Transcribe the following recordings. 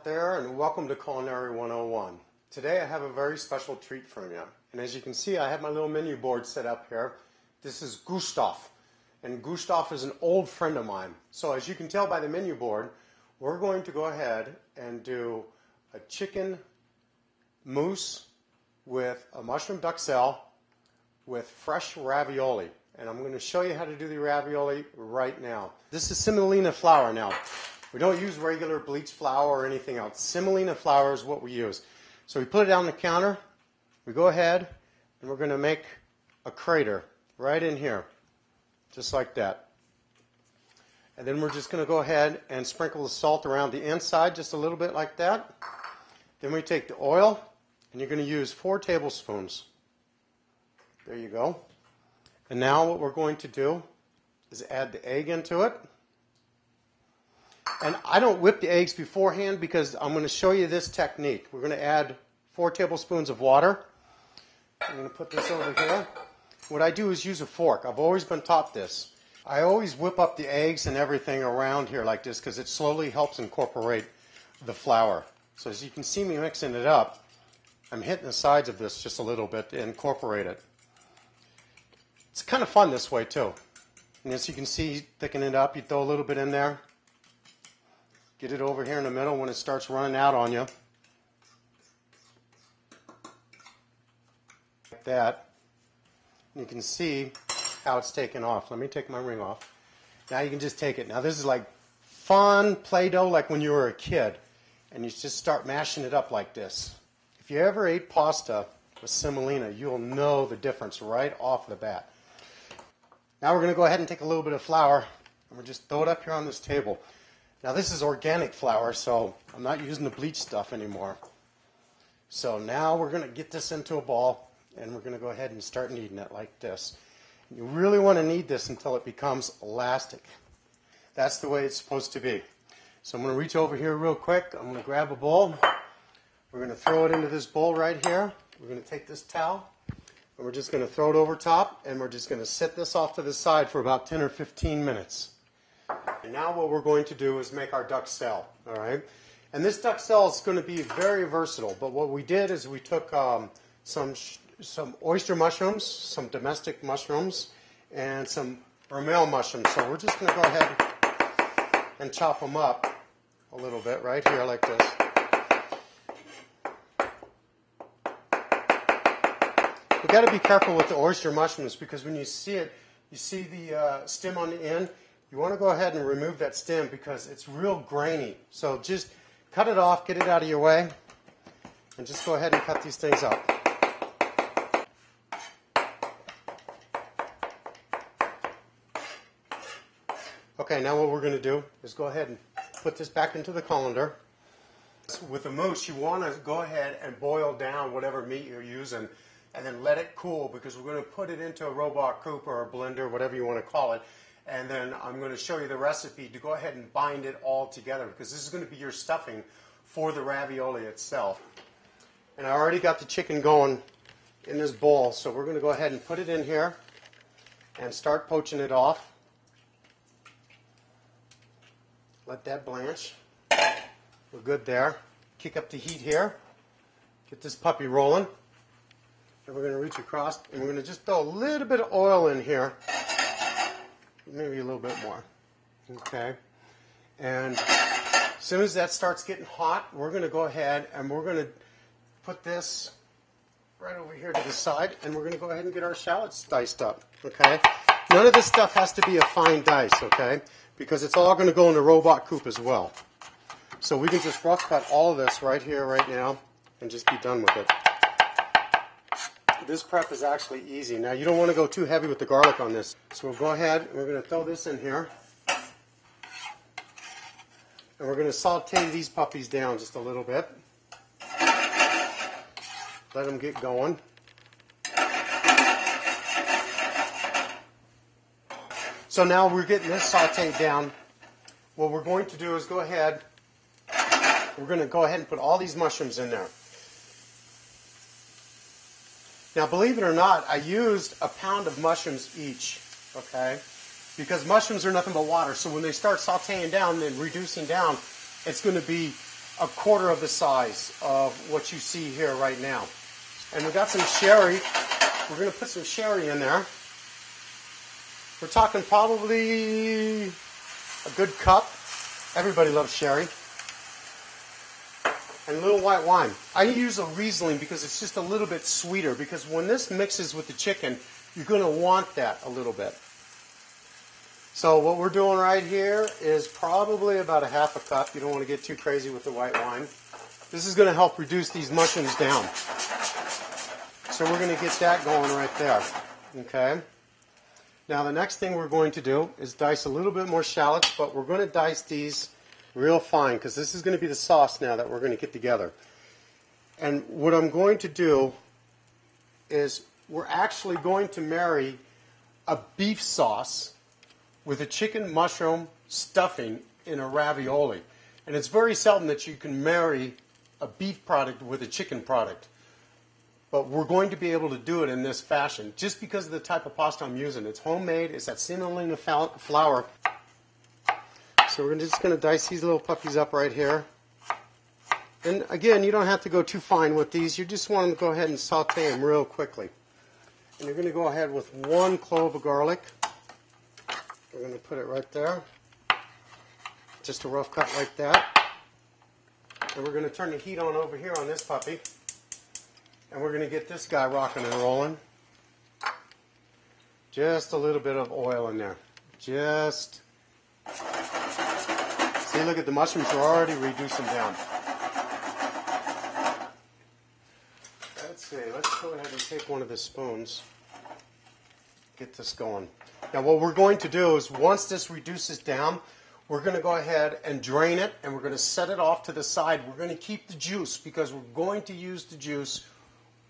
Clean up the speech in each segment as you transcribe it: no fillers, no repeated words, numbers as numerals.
out there, and welcome to Culinary 101. Today I have a very special treat for you. And as you can see, I have my little menu board set up here. This is Gustav. And Gustav is an old friend of mine. So as you can tell by the menu board, we're going to go ahead and do a chicken mousse with a mushroom duxelle with fresh ravioli. And I'm going to show you how to do the ravioli right now. This is semolina flour now. We don't use regular bleached flour or anything else. Semolina flour is what we use. So we put it on the counter. We go ahead and we're going to make a crater right in here, just like that. And then we're just going to go ahead and sprinkle the salt around the inside just a little bit like that. Then we take the oil and you're going to use 4 tablespoons. There you go. And now what we're going to do is add the egg into it. And I don't whip the eggs beforehand because I'm going to show you this technique. We're going to add 4 tablespoons of water. I'm going to put this over here. What I do is use a fork. I've always been taught this. I always whip up the eggs and everything around here like this because it slowly helps incorporate the flour. So as you can see me mixing it up, I'm hitting the sides of this just a little bit to incorporate it. It's kind of fun this way too. And as you can see, thicken it up. You throw a little bit in there. Get it over here in the middle when it starts running out on you. Like that. You can see how it's taken off. Let me take my ring off. Now you can just take it. Now this is like fun Play-Doh like when you were a kid. And you just start mashing it up like this. If you ever ate pasta with semolina, you'll know the difference right off the bat. Now we're going to go ahead and take a little bit of flour and we'll just throw it up here on this table. Now this is organic flour, so I'm not using the bleach stuff anymore. So now we're going to get this into a ball and we're going to go ahead and start kneading it like this. You really want to knead this until it becomes elastic. That's the way it's supposed to be. So I'm going to reach over here real quick. I'm going to grab a bowl. We're going to throw it into this bowl right here. We're going to take this towel and we're just going to throw it over top and we're just going to set this off to the side for about 10 or 15 minutes. And now what we're going to do is make our duxelle, all right? And this duxelle is going to be very versatile, but what we did is we took some oyster mushrooms, some domestic mushrooms, and some romaine mushrooms. So we're just going to go ahead and chop them up a little bit right here like this. You've got to be careful with the oyster mushrooms because when you see it, you see the stem on the end. You want to go ahead and remove that stem because it's real grainy. So just cut it off, get it out of your way, and just go ahead and cut these things up. Okay, now what we're going to do is go ahead and put this back into the colander. With the mousse, you want to go ahead and boil down whatever meat you're using and then let it cool because we're going to put it into a robot coupe or a blender, whatever you want to call it. And then I'm going to show you the recipe to go ahead and bind it all together because this is going to be your stuffing for the ravioli itself. And I already got the chicken going in this bowl, so we're going to go ahead and put it in here and start poaching it off. Let that blanch. We're good there. Kick up the heat here. Get this puppy rolling. And we're going to reach across and we're going to just throw a little bit of oil in here. Maybe a little bit more. Okay. And as soon as that starts getting hot, we're going to go ahead and we're going to put this right over here to the side and we're going to go ahead and get our shallots diced up. Okay. None of this stuff has to be a fine dice, okay, because it's all going to go in the robot coupe as well. So we can just rough cut all of this right here, right now, and just be done with it. This prep is actually easy. Now you don't want to go too heavy with the garlic on this. So we'll go ahead and we're going to throw this in here. And we're going to saute these puppies down just a little bit. Let them get going. So now we're getting this sauteed down. What we're going to do is we're going to go ahead and put all these mushrooms in there. Now, believe it or not, I used a pound of mushrooms each, okay? Because mushrooms are nothing but water. So when they start sauteing down and reducing down, it's going to be a quarter of the size of what you see here right now. And we got some sherry. We're going to put some sherry in there. We're talking probably a good cup. Everybody loves sherry. And a little white wine. I use a Riesling because it's just a little bit sweeter, because when this mixes with the chicken, you're going to want that a little bit. So what we're doing right here is probably about a half a cup. You don't want to get too crazy with the white wine. This is going to help reduce these mushrooms down. So we're going to get that going right there. Okay. Now the next thing we're going to do is dice a little bit more shallots, but we're going to dice these real fine because this is going to be the sauce now that we're going to get together. And what I'm going to do is we're actually going to marry a beef sauce with a chicken mushroom stuffing in a ravioli. And it's very seldom that you can marry a beef product with a chicken product. But we're going to be able to do it in this fashion just because of the type of pasta I'm using. It's homemade. It's that semolina flour. So we're just going to dice these little puppies up right here. And again, you don't have to go too fine with these. You just want to go ahead and saute them real quickly. And you're going to go ahead with 1 clove of garlic. We're going to put it right there. Just a rough cut like that. And we're going to turn the heat on over here on this puppy. And we're going to get this guy rocking and rolling. Just a little bit of oil in there. Just. See, look at the mushrooms are already reducing down. Let's see. Let's go ahead and take one of the spoons. Get this going. Now what we're going to do is once this reduces down, we're going to go ahead and drain it, and we're going to set it off to the side. We're going to keep the juice because we're going to use the juice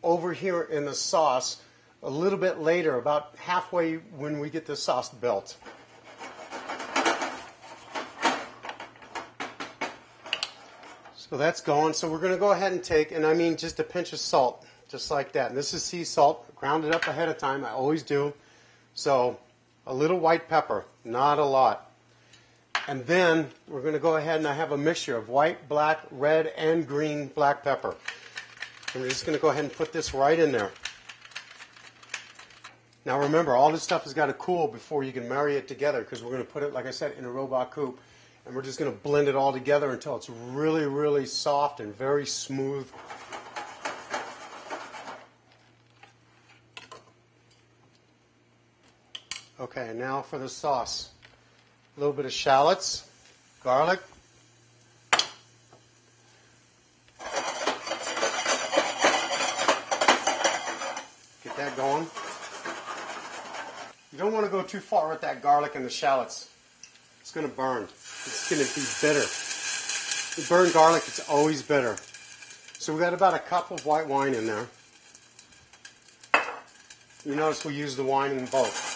over here in the sauce a little bit later, about halfway when we get the sauce built. So that's going. So we're going to go ahead and take, and I mean just a pinch of salt, just like that. And this is sea salt, ground it up ahead of time. I always do. So a little white pepper, not a lot. And then we're going to go ahead and I have a mixture of white, black, red, and green black pepper. And we're just going to go ahead and put this right in there. Now remember, all this stuff has got to cool before you can marry it together, because we're going to put it, like I said, in a robot coupe. And we're just going to blend it all together until it's really, really soft and very smooth. Okay, now for the sauce. A little bit of shallots, garlic. Get that going. You don't want to go too far with that garlic and the shallots. It's going to burn. It's going to be bitter. The burnt garlic, it's always bitter. So we got about a cup of white wine in there. You notice we use the wine in both.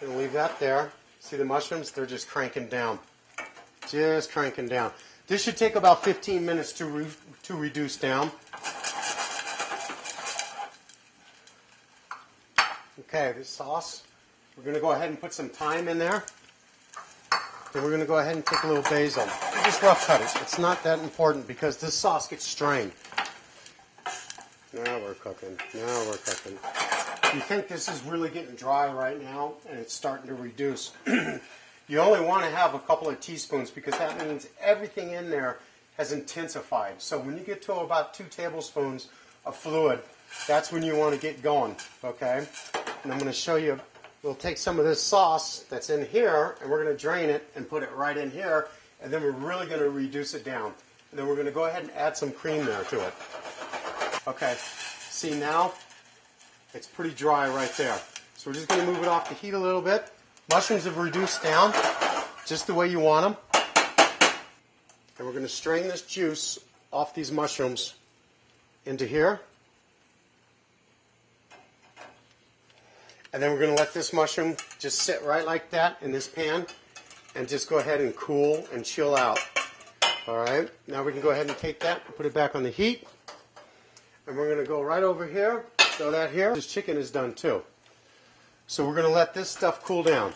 Gonna leave that there. See the mushrooms? They're just cranking down. Just cranking down. This should take about 15 minutes to reduce down. Okay, this sauce, we're going to go ahead and put some thyme in there. Then we're going to go ahead and take a little basil. Just rough cut it. It's not that important because this sauce gets strained. Now we're cooking. Now we're cooking. You think this is really getting dry right now and it's starting to reduce. You only want to have a couple of teaspoons because that means everything in there has intensified. So when you get to about 2 tablespoons of fluid, that's when you want to get going, okay? And I'm going to show you, we'll take some of this sauce that's in here and we're going to drain it and put it right in here, and then we're really going to reduce it down. And then we're going to go ahead and add some cream there to it. Okay, see now? It's pretty dry right there. So we're just going to move it off the heat a little bit. Mushrooms have reduced down just the way you want them. And we're going to strain this juice off these mushrooms into here. And then we're going to let this mushroom just sit right like that in this pan and just go ahead and cool and chill out. All right, now we can go ahead and take that and put it back on the heat. And we're going to go right over here, throw that here. This chicken is done too. So we're going to let this stuff cool down.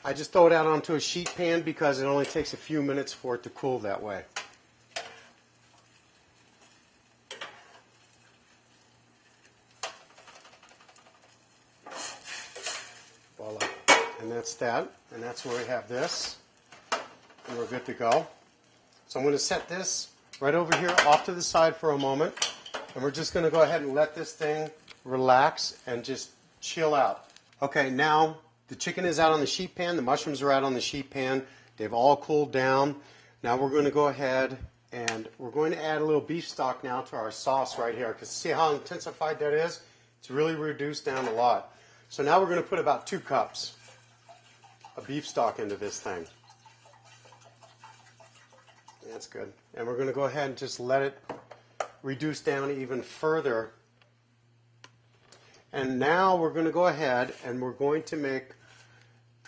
I just throw it out onto a sheet pan because it only takes a few minutes for it to cool that way. Voila. And that's that. And that's where we have this. And we're good to go. So I'm going to set this right over here off to the side for a moment. And we're just going to go ahead and let this thing relax and just chill out. Okay, now the chicken is out on the sheet pan. The mushrooms are out on the sheet pan. They've all cooled down. Now we're going to go ahead and we're going to add a little beef stock now to our sauce right here. Because see how intensified that is? It's really reduced down a lot. So now we're going to put about 2 cups of beef stock into this thing. That's good. And we're going to go ahead and just let it reduce down even further. And now we're going to go ahead and we're going to make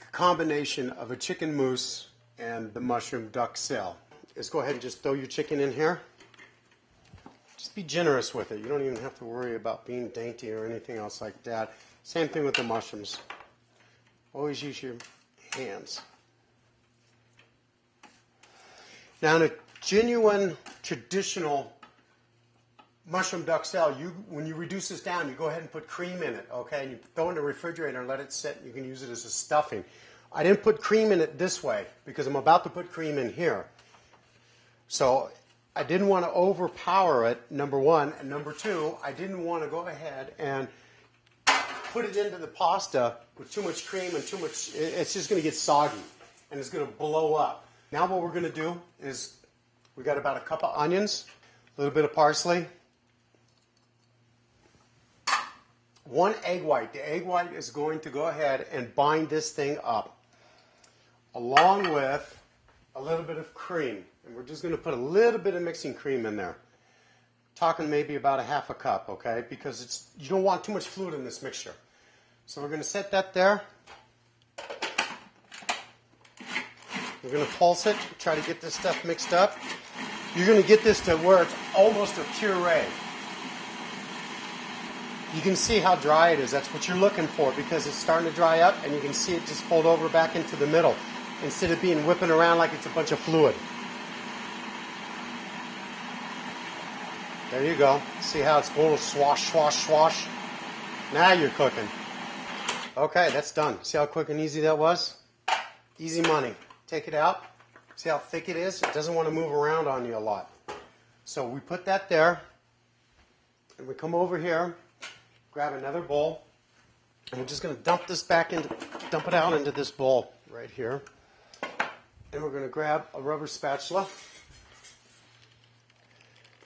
a combination of a chicken mousse and the mushroom duxelle. Let's go ahead and just throw your chicken in here. Just be generous with it. You don't even have to worry about being dainty or anything else like that. Same thing with the mushrooms. Always use your hands. Now, in a genuine, traditional mushroom duxelle, when you reduce this down, you go ahead and put cream in it, okay? And you throw it in the refrigerator and let it sit. You can use it as a stuffing. I didn't put cream in it this way because I'm about to put cream in here. So I didn't want to overpower it, number one. And number two, I didn't want to go ahead and put it into the pasta with too much cream and too much. It's just going to get soggy and it's going to blow up. Now what we're going to do is we got about a cup of onions, a little bit of parsley, 1 egg white. The egg white is going to go ahead and bind this thing up, along with a little bit of cream. And we're just going to put a little bit of mixing cream in there. Talking maybe about a half a cup, okay? Because you don't want too much fluid in this mixture. So we're going to set that there. We're going to pulse it, try to get this stuff mixed up. You're going to get this to where it's almost a puree. You can see how dry it is. That's what you're looking for because it's starting to dry up and you can see it just fold over back into the middle instead of being whipping around like it's a bunch of fluid. There you go. See how it's going to swash, swash, swash? Now you're cooking. Okay, that's done. See how quick and easy that was? Easy money. Take it out. See how thick it is? It doesn't want to move around on you a lot. So we put that there. And we come over here, grab another bowl. And we're just going to dump it out into this bowl right here. And we're going to grab a rubber spatula.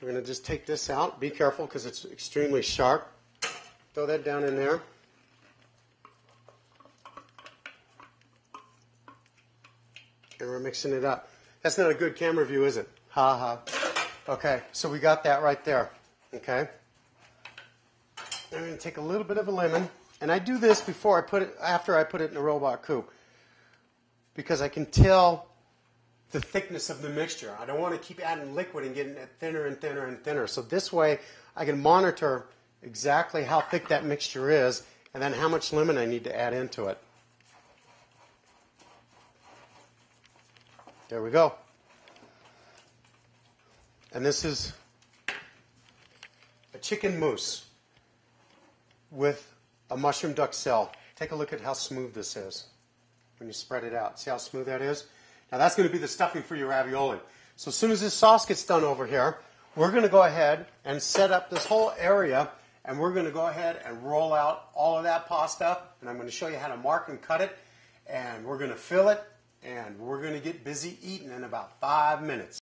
We're going to just take this out. Be careful because it's extremely sharp. Throw that down in there. And we're mixing it up. That's not a good camera view, is it? Ha ha. Okay, so we got that right there. Okay. I'm going to take a little bit of a lemon, and I do this after I put it in the robot coupe, because I can tell the thickness of the mixture. I don't want to keep adding liquid and getting it thinner and thinner and thinner. So this way, I can monitor exactly how thick that mixture is, and then how much lemon I need to add into it. There we go. And this is a chicken mousse with a mushroom duxelle. Take a look at how smooth this is when you spread it out. See how smooth that is? Now that's going to be the stuffing for your ravioli. So as soon as this sauce gets done over here, we're going to go ahead and set up this whole area, and we're going to go ahead and roll out all of that pasta, and I'm going to show you how to mark and cut it, and we're going to fill it, and we're going to get busy eating in about 5 minutes.